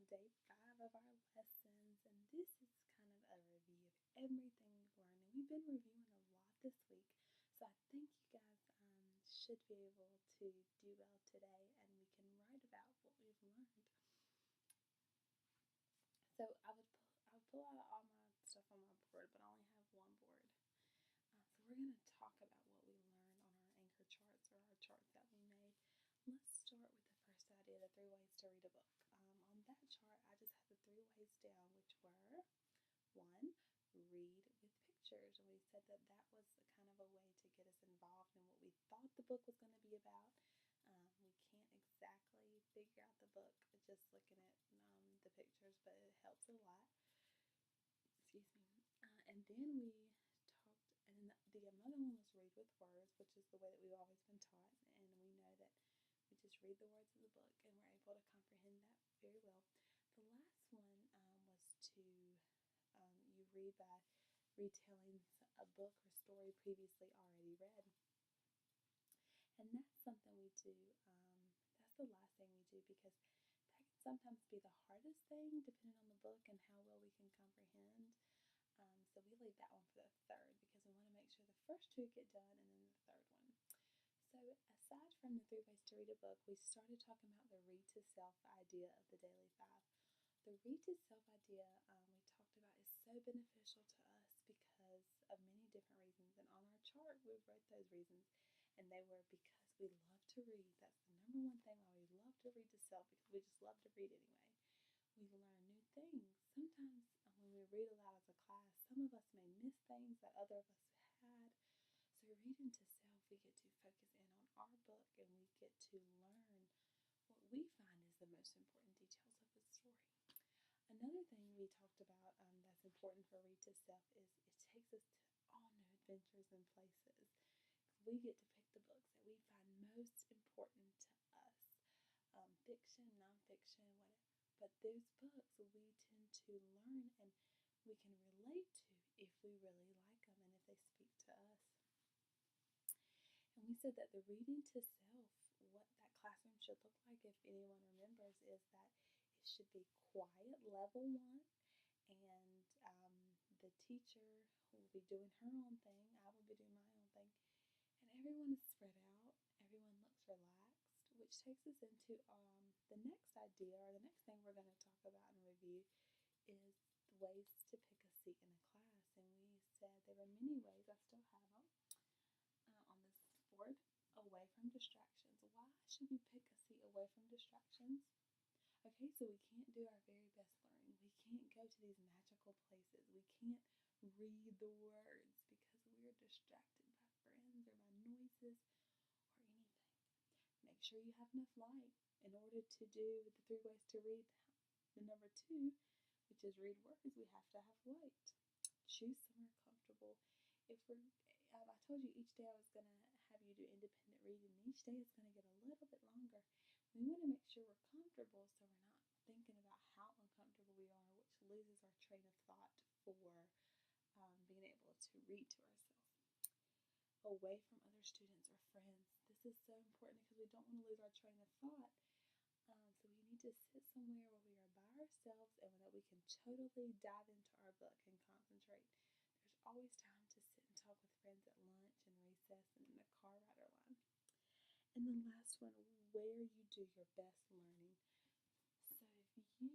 day 5 of our lessons, and this is kind of a review of everything we've learned. And we've been reviewing a lot this week, so I think you guys should be able to do well today, and we can write about what we've learned. So I would pull out all my stuff on my board, but I only have one board. So we're going to talk about what we learned on our anchor charts or our charts that we made. Let's start with the first idea, the 3 ways to read a book. On that chart, I just had the 3 ways down, which were 1, read with pictures. And we said that that was a kind of a way to get us involved in what we thought the book was going to be about. We can't exactly figure out the book just looking at the pictures, but it helps a lot. Excuse me. And then we talked, and the other one was read with words, which is the way that we've always been taught, and we know that we just read the words of the book and we're able to comprehend that very well. The last one was to you read by retelling a book or story previously already read. And that's something we do. That's the last thing we do because that can sometimes be the hardest thing depending on the book and how well we can comprehend. So we leave that one for the third because we want to make sure the first 2 get done and then the third one. So aside from the 3 ways to read a book, we started talking about the read to self idea of the Daily 5. The read to self idea we talked about is so beneficial to us because of many different reasons. And on our chart, we wrote those reasons, and they were because we love to read. That's the number one thing why we love to read to self, because we just love to read anyway. We learn new things. Sometimes when we read aloud as a class, some of us may miss things that other of us had. So reading to self, we get to focus in on our book and we get to learn what we find is the most important details of the story. Another thing we talked about that's important for read to self is it takes us to all new adventures and places. We get to pick the books that we find most important to us, fiction, nonfiction, whatever. But those books we tend to learn and we can relate to if we really like them and if they speak to us. And we said that the reading to self, what that classroom should look like, if anyone remembers, is that it should be quiet, level 1, and the teacher will be doing her own thing, I will be doing my own thing, and everyone is spread out, everyone looks relaxed, which takes us into the next idea, or the next thing we're going to talk about and review is the ways to pick a seat in a class. And we said there were many ways, I still have them on this board. Away from distractions. Why should we pick a seat away from distractions? Okay, so we can't do our very best learning. We can't go to these magical places. We can't read the words because we're distracted by friends or by noises or anything. Make sure you have enough light in order to do the 3 ways to read. The number 2, which is read words, we have to have light. Choose somewhere comfortable. If we're I told you each day I was going to have you do independent reading. Each day it's going to get a little bit longer. We want to make sure we're comfortable so we're not thinking about how uncomfortable we are, which loses our train of thought for being able to read to ourselves. Away from other students or friends. This is so important because we don't want to lose our train of thought. So we need to sit somewhere where we are by ourselves and that we can totally dive into our book and concentrate. There's always time to sit and talk with friends at lunch and recess and in the car ride or line. And the last one, where you do your best learning. So if you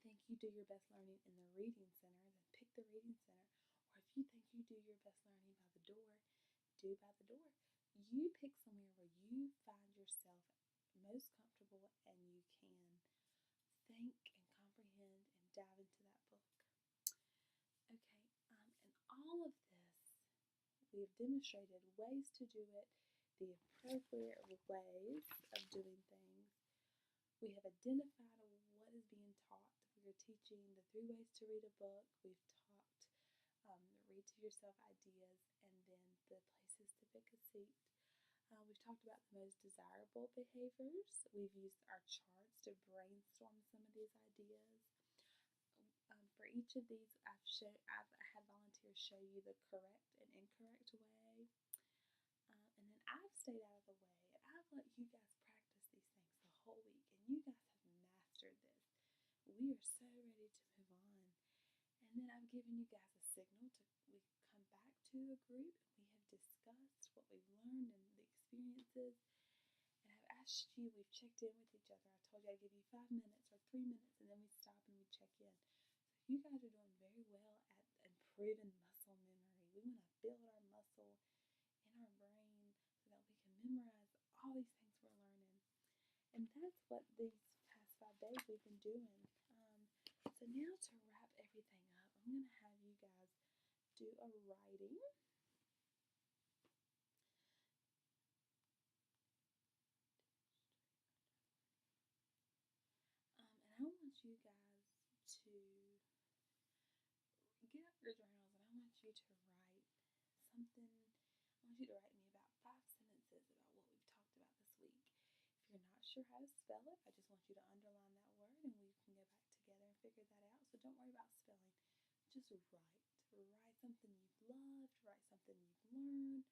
think you do your best learning in the reading center, then pick the reading center. Or if you think you do your best learning by the door, do by the door. You pick somewhere where you find yourself most comfortable and you can think and comprehend and dive into that book. Okay, and all of this, we have demonstrated ways to do it, the appropriate ways of doing things. We have identified what is being taught. We are teaching the 3 ways to read a book. We've talked read to yourself ideas, and then the places to pick a seat. We've talked about the most desirable behaviors. We've used our charts to brainstorm some of these ideas. For each of these, I've had volunteers show you the correct and incorrect way. And then I've stayed out of the way, and I've let you guys practice these things the whole week, and you guys have mastered given you guys a signal to we come back to the group and we have discussed what we've learned and the experiences. And I've asked you, we've checked in with each other. I told you I'd give you 5 minutes or 3 minutes, and then we stop and we check in. So you guys are doing very well at improving muscle memory. We want to build our muscle in our brain so that we can memorize all these things we're learning. And that's what these past 5 days we've been doing. So now to wrap everything up, I'm going to have you guys do a writing. And I want you guys to get out your journals and I want you to write something. I want you to write me about 5 sentences about what we've talked about this week. If you're not sure how to spell it, I just want you to underline that word and we can go back together and figure that out. So don't worry about spelling. Just write. Write something you've loved, write something you've learned,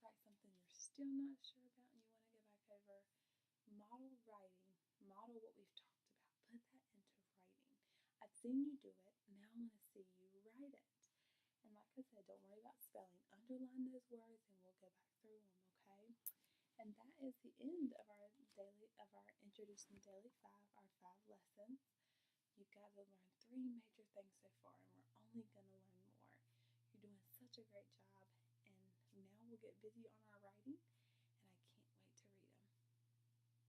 write something you're still not sure about and you want to go back over. Model writing. Model what we've talked about. Put that into writing. I've seen you do it. Now I want to see you write it. And like I said, don't worry about spelling. Underline those words and we'll go back through them, okay? And that is the end of our Introducing Daily 5, our 5 lessons. You guys have learned 3 major things so far, and we're only going to learn more. You're doing such a great job, and now we'll get busy on our writing,